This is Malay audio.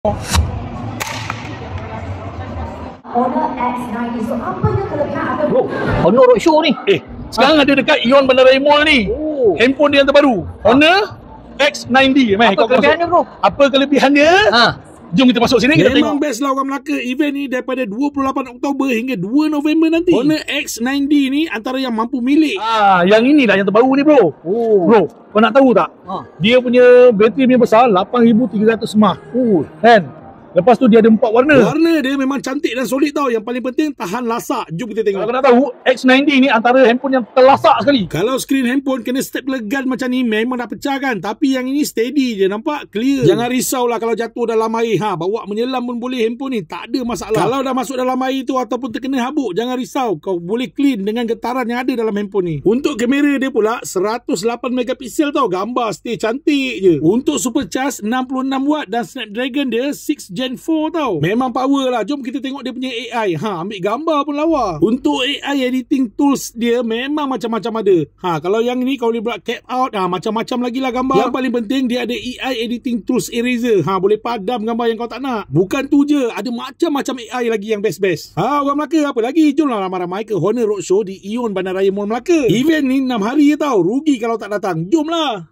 Honor X90. So apa yang kelebihan atau Honor Roadshow ni? Sekarang ada dekat Ion Bandaraya Mall ni. Handphone dia yang terbaru. Honor X90. Apa kelebihannya bro? Apa kelebihannya? Jom kita masuk sini, kita tengok. Memang best lah orang Melaka. Event ni daripada 28 Oktober hingga 2 November nanti. Honor X90 ni antara yang mampu milik. Yang inilah yang terbaru ni bro. Bro, kau nak tahu tak? Dia punya bateri ni besar 8300 mAh. Kan? Lepas tu dia ada 4 warna. Warna dia memang cantik dan solid tau. Yang paling penting tahan lasak. Jom kita tengok. Kalau kau nak tahu, X90 ni antara handphone yang terlasak sekali. Kalau skrin handphone kena stapler gun macam ni memang dah pecah kan. Tapi yang ini steady je, nampak clear. Jangan risaulah kalau jatuh dalam air. Bawa menyelam pun boleh handphone ni. Tak ada masalah. Kalau dah masuk dalam air tu ataupun terkena habuk, jangan risau. Kau boleh clean dengan getaran yang ada dalam handphone ni. Untuk kamera dia pula 108 megapiksel tau. Gambar stay cantik je. Untuk supercharge 66 watt dan Snapdragon dia 6 Gen 4 tau. Memang power lah. Jom kita tengok dia punya AI. Ambil gambar pun lawa. Untuk AI editing tools dia memang macam-macam ada. Kalau yang ni kau boleh buat cap out. Macam-macam lagi lah gambar. Yang paling penting dia ada AI editing tools eraser. Boleh padam gambar yang kau tak nak. Bukan tu je. Ada macam-macam AI lagi yang best-best. Orang Melaka apa lagi? Jomlah ramai-ramai ke Honor Roadshow di Ion Bandaraya Mall Melaka. Event ni 6 hari je tau. Rugi kalau tak datang. Jomlah.